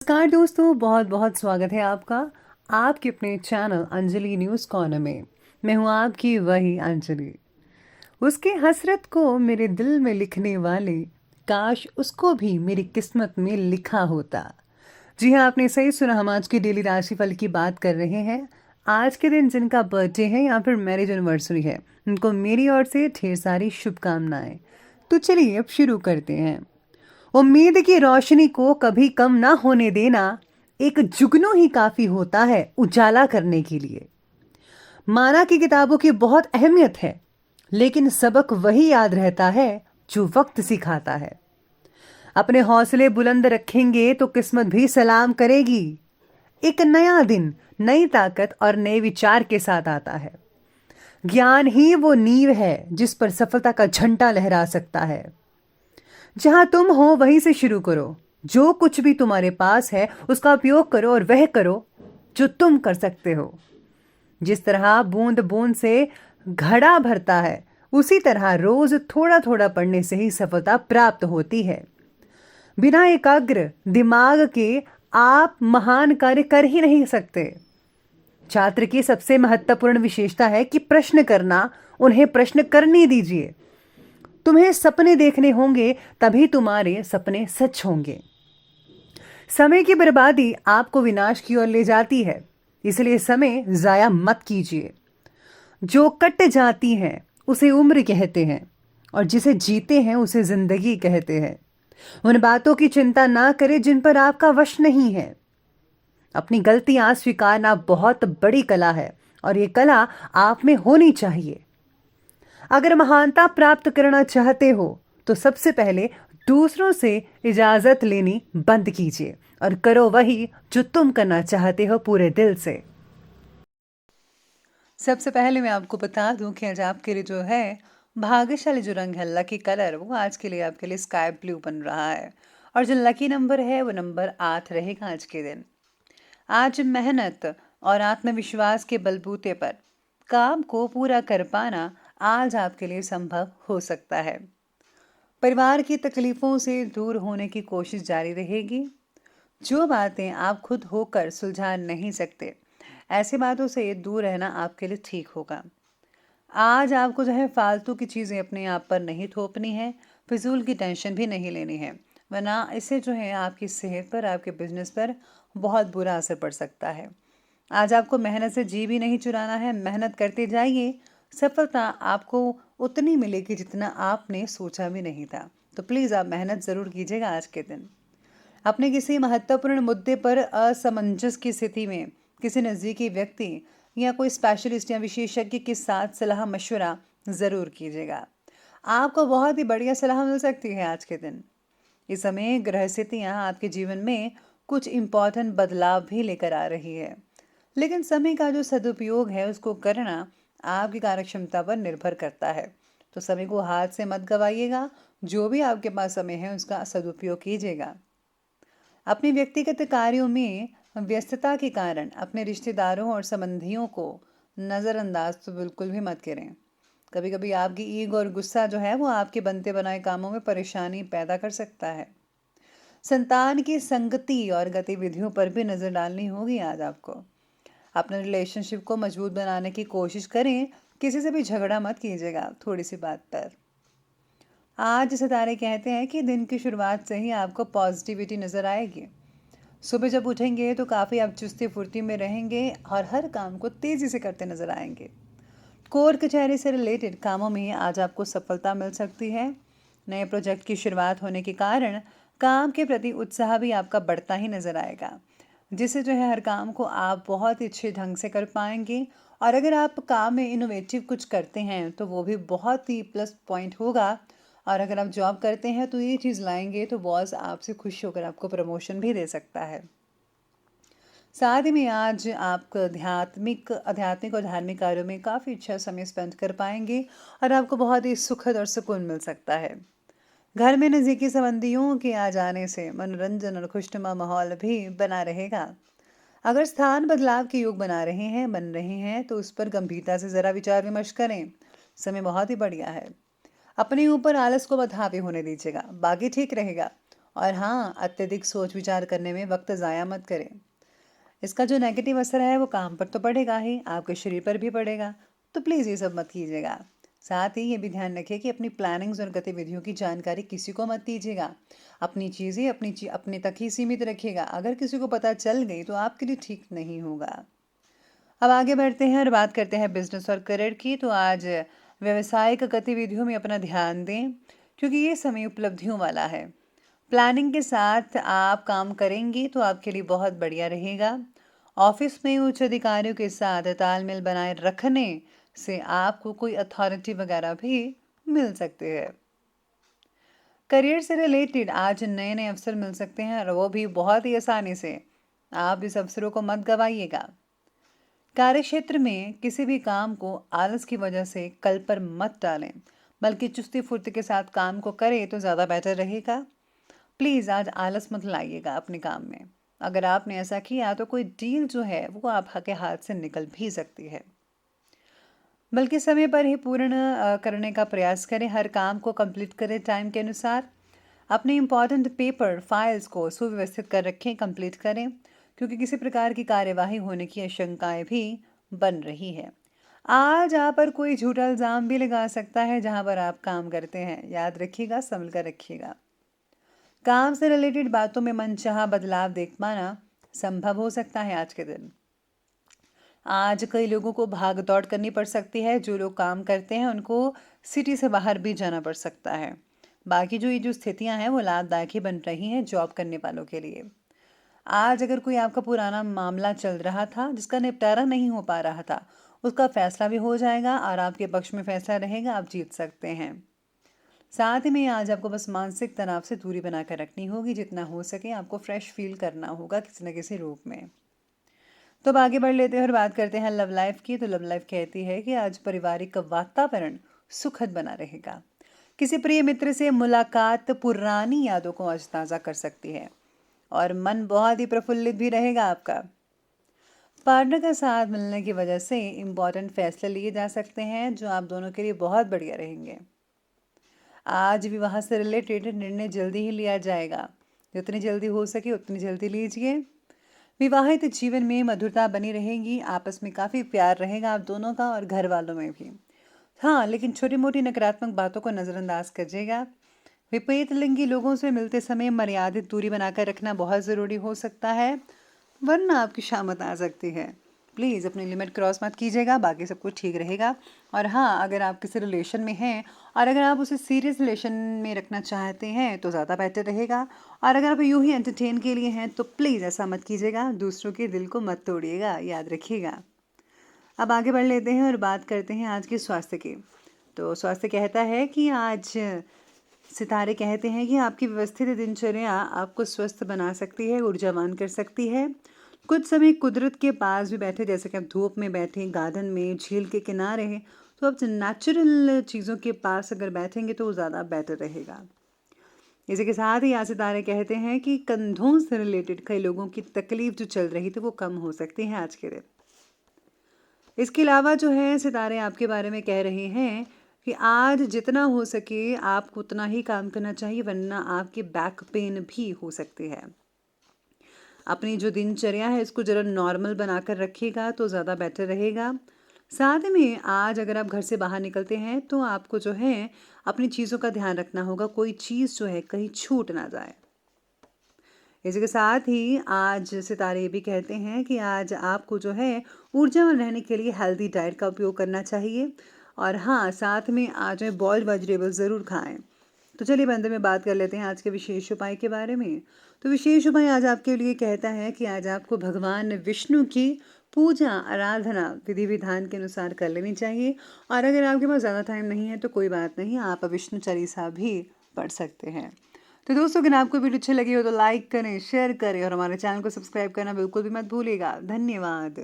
नमस्कार दोस्तों, बहुत बहुत स्वागत है आपका आपके अपने चैनल अंजलि न्यूज़ कॉर्नर में। मैं हूं आपकी वही अंजलि। उसके हसरत को मेरे दिल में लिखने वाले, काश उसको भी मेरी किस्मत में लिखा होता। जी हाँ, आपने सही सुना। हम आज की डेली राशिफल की बात कर रहे हैं। आज के दिन जिनका बर्थडे है या फिर मैरिज एनिवर्सरी है, उनको मेरी ओर से ढेर सारी शुभकामनाएं। तो चलिए अब शुरू करते हैं। उम्मीद की रोशनी को कभी कम ना होने देना, एक जुगनू ही काफी होता है उजाला करने के लिए। माना कि किताबों की बहुत अहमियत है, लेकिन सबक वही याद रहता है जो वक्त सिखाता है। अपने हौसले बुलंद रखेंगे तो किस्मत भी सलाम करेगी। एक नया दिन नई ताकत और नए विचार के साथ आता है। ज्ञान ही वो नींव है जिस पर सफलता का झंडा लहरा सकता है। जहां तुम हो वहीं से शुरू करो। जो कुछ भी तुम्हारे पास है उसका उपयोग करो और वह करो जो तुम कर सकते हो। जिस तरह बूंद बूंद से घड़ा भरता है, उसी तरह रोज थोड़ा थोड़ा पढ़ने से ही सफलता प्राप्त होती है। बिना एकाग्र दिमाग के आप महान कार्य कर ही नहीं सकते। छात्र की सबसे महत्वपूर्ण विशेषता है कि प्रश्न करना। उन्हें प्रश्न करने दीजिए। तुम्हें सपने देखने होंगे, तभी तुम्हारे सपने सच होंगे। समय की बर्बादी आपको विनाश की ओर ले जाती है, इसलिए समय जाया मत कीजिए। जो कट जाती हैं उसे उम्र कहते हैं, और जिसे जीते हैं उसे जिंदगी कहते हैं। उन बातों की चिंता ना करें जिन पर आपका वश नहीं है। अपनी गलतियां स्वीकारना बहुत बड़ी कला है, और ये कला आप में होनी चाहिए। अगर महानता प्राप्त करना चाहते हो तो सबसे पहले दूसरों से इजाजत लेनी बंद कीजिए और करो वही जो तुम करना चाहते हो पूरे दिल से। सबसे पहले मैं आपको बता दूं कि आज आपके लिए जो है भाग्यशाली जो रंग है, लकी कलर, वो आज के लिए आपके लिए स्काई ब्लू बन रहा है। और जो लकी नंबर है वो नंबर 8 रहेगा आज के दिन। आज मेहनत और आत्मविश्वास के बलबूते पर काम को पूरा कर पाना आज आपके लिए संभव हो सकता है। परिवार की तकलीफों से दूर होने की कोशिश जारी रहेगी। जो बातें आप खुद होकर सुलझा नहीं सकते, ऐसी बातों से दूर रहना आपके लिए ठीक होगा। आज आपको जो है फालतू की चीज़ें अपने आप पर नहीं थोपनी है। फिजूल की टेंशन भी नहीं लेनी है, वरना इससे जो है आपकी सेहत पर, आपके बिजनेस पर बहुत बुरा असर पड़ सकता है। आज आपको मेहनत से जी भी नहीं चुराना है। मेहनत करते जाइए, सफलता आपको उतनी मिलेगी जितना आपने सोचा भी नहीं था। तो प्लीज़ आप मेहनत ज़रूर कीजिएगा आज के दिन। अपने किसी महत्वपूर्ण मुद्दे पर असमंजस की स्थिति में किसी नज़दीकी व्यक्ति या कोई स्पेशलिस्ट या विशेषज्ञ के साथ सलाह मशवरा ज़रूर कीजिएगा। आपको बहुत ही बढ़िया सलाह मिल सकती है आज के दिन। इस समय ग्रह स्थितियाँ आपके जीवन में कुछ इम्पॉर्टेंट बदलाव भी लेकर आ रही है, लेकिन समय का जो सदुपयोग है उसको करना आपकी कार्यक्षमता पर निर्भर करता है। तो समय को हाथ से मत गवाइएगा। जो भी आपके पास समय है उसका सदुपयोग कीजिएगा। अपने व्यक्तिगत कार्यों में व्यस्तता के कारण अपने रिश्तेदारों और संबंधियों को नज़रअंदाज तो बिल्कुल भी मत करें। कभी कभी आपकी ईग और गुस्सा जो है वो आपके बनते बनाए कामों में परेशानी पैदा कर सकता है। संतान की संगति और गतिविधियों पर भी नज़र डालनी होगी आज आपको। अपने रिलेशनशिप को मजबूत बनाने की कोशिश करें। किसी से भी झगड़ा मत कीजिएगा थोड़ी सी बात पर। आज सितारे कहते हैं कि दिन की शुरुआत से ही आपको पॉजिटिविटी नज़र आएगी। सुबह जब उठेंगे तो काफ़ी आप चुस्ती फुर्ती में रहेंगे और हर काम को तेज़ी से करते नजर आएंगे। कोर्ट कचहरी से रिलेटेड कामों में आज आपको सफलता मिल सकती है। नए प्रोजेक्ट की शुरुआत होने के कारण काम के प्रति उत्साह भी आपका बढ़ता ही नजर आएगा, जिससे जो है हर काम को आप बहुत ही अच्छे ढंग से कर पाएंगे। और अगर आप काम में इनोवेटिव कुछ करते हैं तो वो भी बहुत ही प्लस पॉइंट होगा। और अगर आप जॉब करते हैं तो ये चीज़ लाएंगे तो बॉस आपसे खुश होकर आपको प्रमोशन भी दे सकता है। साथ ही में आज आप आध्यात्मिक और धार्मिक कार्यों में काफ़ी अच्छा समय स्पेंड कर पाएंगे, और आपको बहुत ही सुखद और सुकून मिल सकता है। घर में नज़दीकी संबंधियों के आ जाने से मनोरंजन और खुशनुमा माहौल भी बना रहेगा। अगर स्थान बदलाव के योग बन रहे हैं तो उस पर गंभीरता से ज़रा विचार विमर्श करें। समय बहुत ही बढ़िया है। अपने ऊपर आलस को मत हावी होने दीजिएगा, बाकी ठीक रहेगा। और हाँ, अत्यधिक सोच विचार करने में वक्त ज़ाया मत करें। इसका जो नेगेटिव असर है वो काम पर तो पड़ेगा ही, आपके शरीर पर भी पड़ेगा। तो प्लीज़ ये सब मत कीजिएगा। साथ ही ये भी ध्यान रखिए कि अपनी प्लानिंग्स और गतिविधियों की जानकारी किसी को मत दीजिएगा। अपनी चीज़ें अपने तक ही सीमित रखिएगा। अगर किसी को पता चल गई तो आपके लिए ठीक नहीं होगा। अब आगे बढ़ते हैं और बात करते हैं बिजनेस और करियर की। तो आज व्यावसायिक गतिविधियों में अपना ध्यान दें, क्योंकि ये समय उपलब्धियों वाला है। प्लानिंग के साथ आप काम करेंगी तो आपके लिए बहुत बढ़िया रहेगा। ऑफिस में उच्च अधिकारियों के साथ तालमेल बनाए रखने से आपको कोई अथॉरिटी वगैरह भी मिल सकते हैं। करियर से रिलेटेड आज नए नए अवसर मिल सकते हैं और वो भी बहुत ही आसानी से। आप इस अवसरों को मत गवाइएगा। कार्यक्षेत्र में किसी भी काम को आलस की वजह से कल पर मत टालें, बल्कि चुस्ती फुर्ती के साथ काम को करें तो ज़्यादा बेहतर रहेगा। प्लीज़ आज आलस मत लाइएगा अपने काम में। अगर आपने ऐसा किया तो कोई डील जो है वो आपके हाथ से निकल भी सकती है। बल्कि समय पर ही पूर्ण करने का प्रयास करें। हर काम को कंप्लीट करें टाइम के अनुसार। अपने इम्पॉर्टेंट पेपर फाइल्स को सुव्यवस्थित कर रखें, कंप्लीट करें, क्योंकि किसी प्रकार की कार्यवाही होने की आशंकाएं भी बन रही है। आज आप पर कोई झूठा इल्ज़ाम भी लगा सकता है जहां पर आप काम करते हैं। याद रखिएगा, संभल कर रखिएगा। काम से रिलेटेड बातों में मनचाहा बदलाव देख पाना संभव हो सकता है आज के दिन। आज कई लोगों को भाग दौड़ करनी पड़ सकती है। जो लोग काम करते हैं उनको सिटी से बाहर भी जाना पड़ सकता है। बाकी ये जो स्थितियां हैं वो लाभदायक ही बन रही हैं जॉब करने वालों के लिए। आज अगर कोई आपका पुराना मामला चल रहा था जिसका निपटारा नहीं हो पा रहा था, उसका फैसला भी हो जाएगा और आपके पक्ष में फैसला रहेगा, आप जीत सकते हैं। साथ ही में आज आपको बस मानसिक तनाव से दूरी बनाकर रखनी होगी। जितना हो सके आपको फ्रेश फील करना होगा किसी न किसी रूप में। तो अब आगे बढ़ लेते हैं और बात करते हैं लव लाइफ की। तो लव लाइफ कहती है कि आज पारिवारिक वातावरण सुखद बना रहेगा। किसी प्रिय मित्र से मुलाकात पुरानी यादों को आज ताज़ा कर सकती है और मन बहुत ही प्रफुल्लित भी रहेगा आपका। पार्टनर का साथ मिलने की वजह से इम्पोर्टेंट फैसले लिए जा सकते हैं जो आप दोनों के लिए बहुत बढ़िया रहेंगे। आज विवाह से रिलेटेड निर्णय जल्दी ही लिया जाएगा। जितनी जल्दी हो सके उतनी जल्दी लीजिए। विवाहित जीवन में मधुरता बनी रहेगी। आपस में काफ़ी प्यार रहेगा आप दोनों का और घर वालों में भी। हाँ, लेकिन छोटी मोटी नकारात्मक बातों को नज़रअंदाज करिएगा। विपरीत लिंगी लोगों से मिलते समय मर्यादित दूरी बनाकर रखना बहुत ज़रूरी हो सकता है, वरना आपकी शामत आ सकती है। प्लीज़ अपनी लिमिट क्रॉस मत कीजिएगा, बाकी सब कुछ ठीक रहेगा। और हाँ, अगर आप किसी रिलेशन में हैं और अगर आप उसे सीरियस रिलेशन में रखना चाहते हैं तो ज़्यादा बेटर रहेगा। और अगर आप यूं ही एंटरटेन के लिए हैं तो प्लीज़ ऐसा मत कीजिएगा, दूसरों के दिल को मत तोड़िएगा, याद रखिएगा। अब आगे बढ़ लेते हैं और बात करते हैं आज के स्वास्थ्य की। तो स्वास्थ्य कहता है कि आज सितारे कहते हैं कि आपकी व्यवस्थित दिनचर्या आपको स्वस्थ बना सकती है, ऊर्जावान कर सकती है। कुछ समय कुदरत के पास भी बैठे, जैसे कि आप धूप में बैठे, गार्डन में, झील के किनारे हैं, तो आप नेचुरल चीज़ों के पास अगर बैठेंगे तो वो ज़्यादा बेटर रहेगा। इसी के साथ ही आज सितारे कहते हैं कि कंधों से रिलेटेड कई लोगों की तकलीफ जो चल रही थी वो कम हो सकती है आज के दिन। इसके अलावा जो है सितारे आपके बारे में कह रहे हैं कि आज जितना हो सके आपको उतना ही काम करना चाहिए, वरना आपकी बैक पेन भी हो सकती है। अपनी जो दिनचर्या है इसको ज़रा नॉर्मल बनाकर रखिएगा तो ज़्यादा बेटर रहेगा। साथ में आज अगर आप घर से बाहर निकलते हैं तो आपको जो है अपनी चीज़ों का ध्यान रखना होगा, कोई चीज़ जो है कहीं छूट ना जाए। इसी के साथ ही आज सितारे ये भी कहते हैं कि आज आपको जो है ऊर्जावान रहने के लिए हेल्दी डाइट का उपयोग करना चाहिए। और हाँ, साथ में आज में बॉइल्ड वेजिटेबल ज़रूर खाएं। तो चलिए अंत में बात कर लेते हैं आज के विशेष उपाय के बारे में। तो विशेष उपाय आज आपके लिए कहता है कि आज आपको भगवान विष्णु की पूजा आराधना विधि विधान के अनुसार कर लेनी चाहिए। और अगर आपके पास ज़्यादा टाइम नहीं है तो कोई बात नहीं, आप विष्णु चालीसा भी पढ़ सकते हैं। तो दोस्तों, अगर आपको वीडियो अच्छी लगी हो तो लाइक करें, शेयर करें और हमारे चैनल को सब्सक्राइब करना बिल्कुल भी मत भूलिएगा। धन्यवाद।